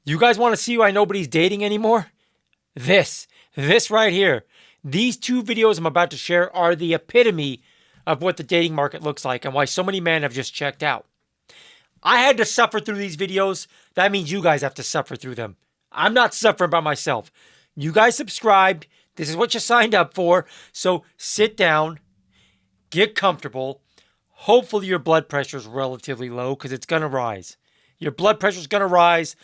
You guys want to see why nobody's dating anymore? This right here. These two videos I'm about to share are the epitome of what the dating market looks like and why so many men have just checked out. I had to suffer through these videos. That means you guys have to suffer through them. I'm not suffering by myself. You guys subscribed. This is what you signed up for. So sit down, get comfortable. Hopefully your blood pressure is relatively low because it's going to rise. Your blood pressure is going to rise.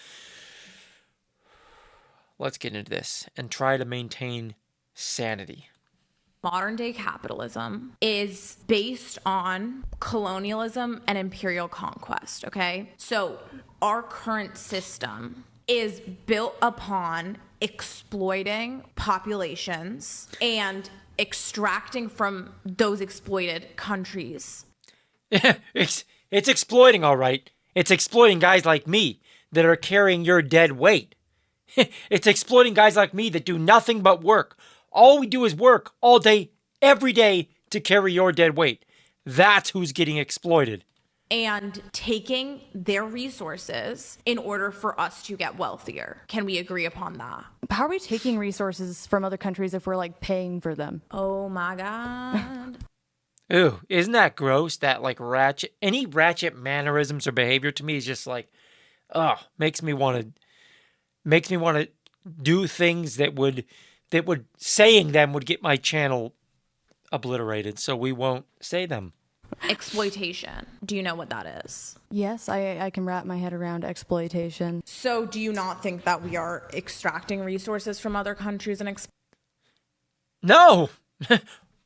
Let's get into this and try to maintain sanity. Modern day capitalism is based on colonialism and imperial conquest, okay? So our current system is built upon exploiting populations and extracting from those exploited countries. It's exploiting, all right. It's exploiting guys like me that are carrying your dead weight. It's exploiting guys like me that do nothing but work. All we do is work all day, every day to carry your dead weight. That's who's getting exploited. And taking their resources in order for us to get wealthier. Can we agree upon that? How are we taking resources from other countries if we're like paying for them? Oh my God. Ooh, isn't that gross? That like any ratchet mannerisms or behavior to me is just like, makes me want to do things that would saying them would get my channel obliterated. So we won't say them. Exploitation. Do you know what that is? Yes, I can wrap my head around exploitation. So do you not think that we are extracting resources from other countries and No,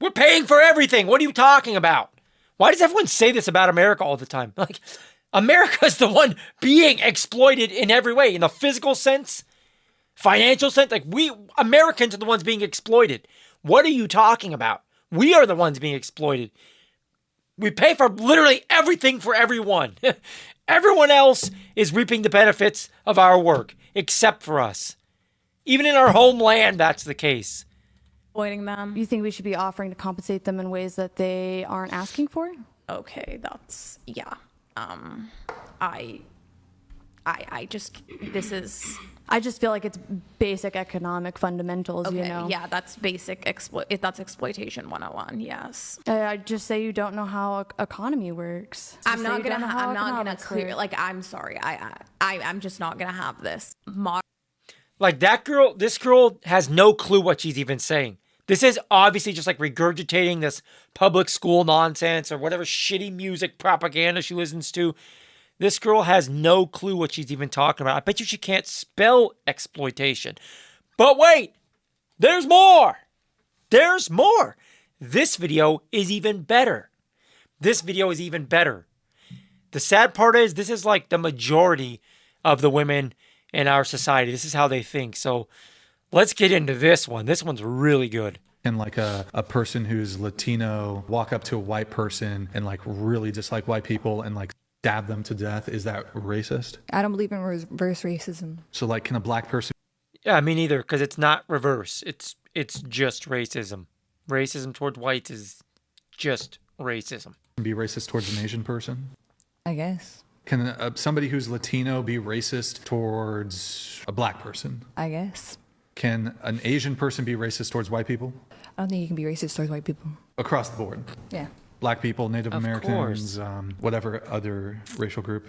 we're paying for everything. What are you talking about? Why does everyone say this about America all the time? Like, America's the one being exploited in every way, in the physical sense, financial sense. Like, we Americans are the ones being exploited. What are you talking about? We are the ones being exploited. We pay for literally everything for everyone. Everyone else is reaping the benefits of our work, except for us. Even in our homeland, that's the case. exploiting them? You think we should be offering to compensate them in ways that they aren't asking for? Okay, that's, yeah. I just feel like it's basic economic fundamentals, Okay, you know? yeah, that's basic that's exploitation 101, yes. I just say you don't know how economy works. I'm not gonna economics clear, work. like, I'm sorry, I'm just not gonna have this. Like this girl has no clue what she's even saying. This is obviously just like regurgitating this public school nonsense or whatever shitty music propaganda she listens to. This girl has no clue what she's even talking about. I bet you she can't spell exploitation. But wait, there's more. There's more. This video is even better. This video is even better. The sad part is this is like the majority of the women in our society. This is how they think. So let's get into this one. This one's really good. And like a person who's Latino walk up to a white person and like really dislike white people and like stab them to death. Is that racist? I don't believe in reverse racism. So like, can a black person Yeah, me neither, because it's not reverse. It's just racism. Racism towards whites is just racism. be racist towards an Asian person? I guess. Can somebody who's Latino be racist towards a black person? I guess. Can an Asian person be racist towards white people? I don't think you can be racist towards white people. Across the board. Yeah. Black people, Native Of Americans, whatever other racial group.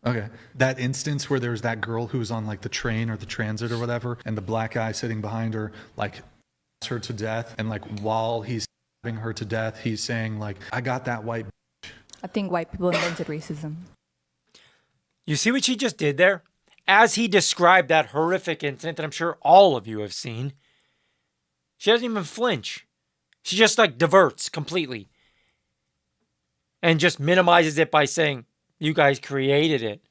Okay. That instance where there's that girl who's on like the train or the transit or whatever, and the black guy sitting behind her, like, her to death. And like, while he's stabbing her to death, he's saying like, I got that white. I think white people invented racism. You see what she just did there? As he described that horrific incident that I'm sure all of you have seen, she doesn't even flinch. She just like diverts completely. And just minimizes it by saying, you guys created it.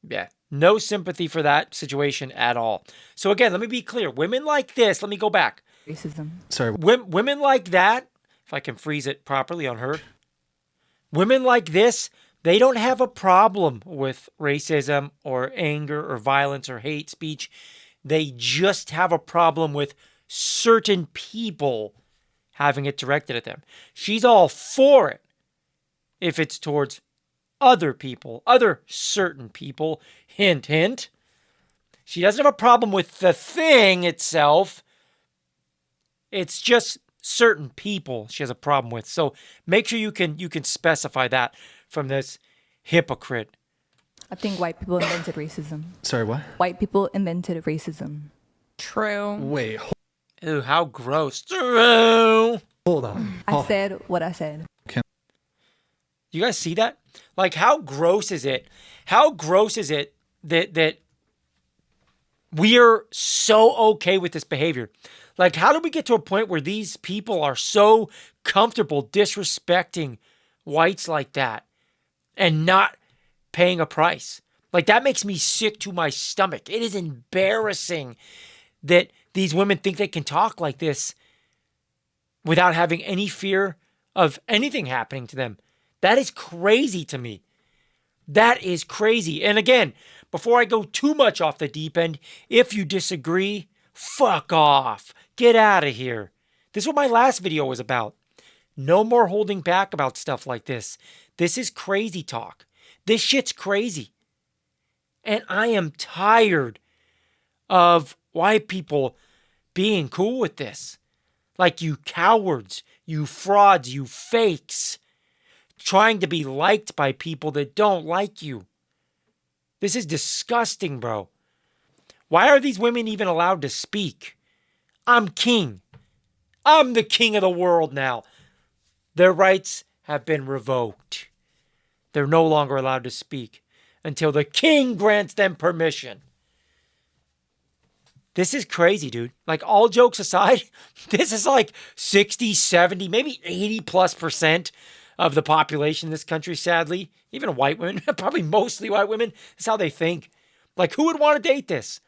Yeah, no sympathy for that situation at all. So again, let me be clear. Women like this, let me go back. Racism. Sorry. Women like that, if I can freeze it properly on her. Women like this, they don't have a problem with racism or anger or violence or hate speech. They just have a problem with certain people having it directed at them. She's all for it if it's towards other people, other certain people. Hint, hint. She doesn't have a problem with the thing itself. It's just certain people she has a problem with. So make sure you can specify that from this hypocrite. I think white people invented racism. Sorry, what? White people invented racism. True. Wait, Ew, how gross. Ew. hold on. I said what I said. You guys see that? Like, how gross is it? How gross is it that we are so okay with this behavior? Like, how do we get to a point where these people are so comfortable disrespecting whites like that and not paying a price? Like, that makes me sick to my stomach. It is embarrassing that these women think they can talk like this without having any fear of anything happening to them. That is crazy to me. That is crazy. And again, before I go too much off the deep end, if you disagree, fuck off. Get out of here. This is what my last video was about. No more holding back about stuff like this. This is crazy talk. This shit's crazy. And I am tired of white people being cool with this. Like, you cowards, you frauds, you fakes, trying to be liked by people that don't like you. This is disgusting, bro. Why are these women even allowed to speak? I'm king. I'm the king of the world now. Their rights have been revoked. They're no longer allowed to speak until the king grants them permission. This is crazy, dude. Like, all jokes aside, this is like 60, 70, maybe 80+% of the population in this country, sadly. Even white women, probably mostly white women. That's how they think. Like, who would want to date this?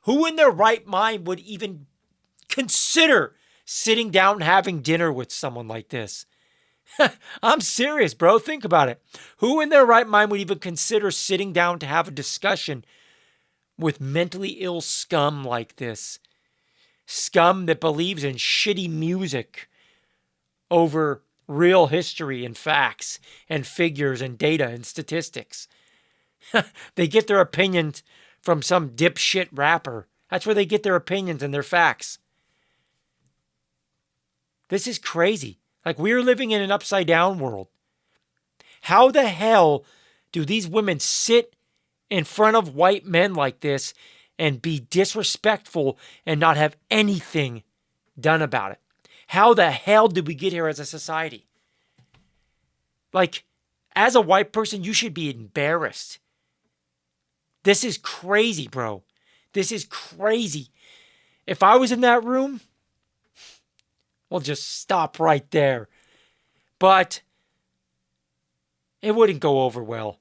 Who in their right mind would even consider sitting down and having dinner with someone like this? I'm serious, bro. Think about it. Who in their right mind would even consider sitting down to have a discussion with mentally ill scum like this? Scum that believes in shitty music over real history and facts and figures and data and statistics. They get their opinions from some dipshit rapper. That's where they get their opinions and their facts. This is crazy. Like, we're living in an upside down world. How the hell do these women sit in front of white men like this and be disrespectful and not have anything done about it? How the hell did we get here as a society? Like, as a white person, you should be embarrassed. This is crazy, bro. This is crazy. If I was in that room, we'll just stop right there. But it wouldn't go over well.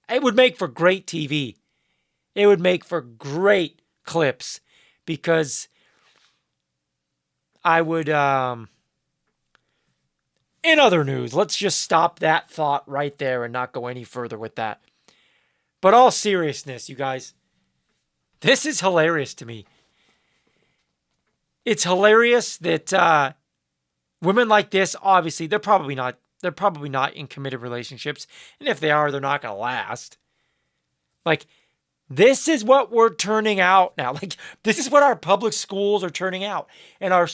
It would make for great TV. It would make for great clips because I would, in other news, let's just stop that thought right there and not go any further with that. But all seriousness, you guys, this is hilarious to me. It's hilarious that women like this, obviously, they're probably not in committed relationships. And if they are, they're not going to last. Like, this is what we're turning out now. Like, this is what our public schools are turning out. And our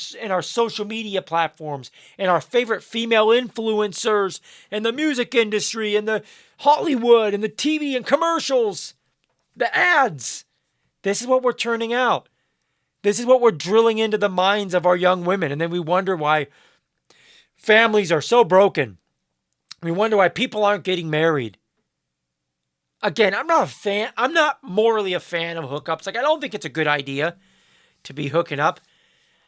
social media platforms. And our favorite female influencers. And the music industry. And the Hollywood. And the TV and commercials. The ads. This is what we're turning out. This is what we're drilling into the minds of our young women. And then we wonder why families are so broken. We wonder why people aren't getting married. Again, I'm not a fan. I'm not morally a fan of hookups. Like, I don't think it's a good idea to be hooking up.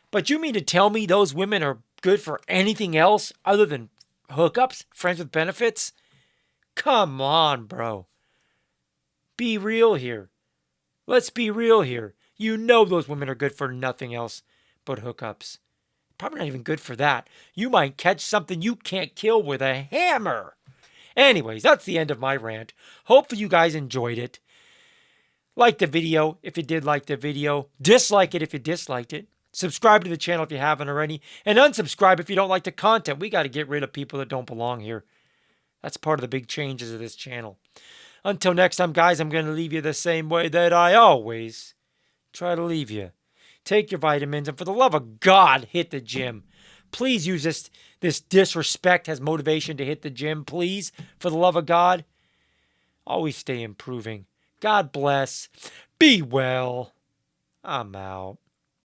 But you mean to tell me those women are good for anything else other than hookups? Friends with benefits? Come on, bro. Be real here. Let's be real here. You know those women are good for nothing else but hookups. Probably not even good for that. You might catch something you can't kill with a hammer. Anyways, that's the end of my rant. Hopefully you guys enjoyed it. Like the video if you did like the video. Dislike it if you disliked it. Subscribe to the channel if you haven't already. And unsubscribe if you don't like the content. We got to get rid of people that don't belong here. That's part of the big changes of this channel. Until next time, guys, I'm going to leave you the same way that I always try to leave you. Take your vitamins, and for the love of God, hit the gym. Please use this disrespect as motivation to hit the gym. Please, for the love of God, always stay improving. God bless. Be well. I'm out.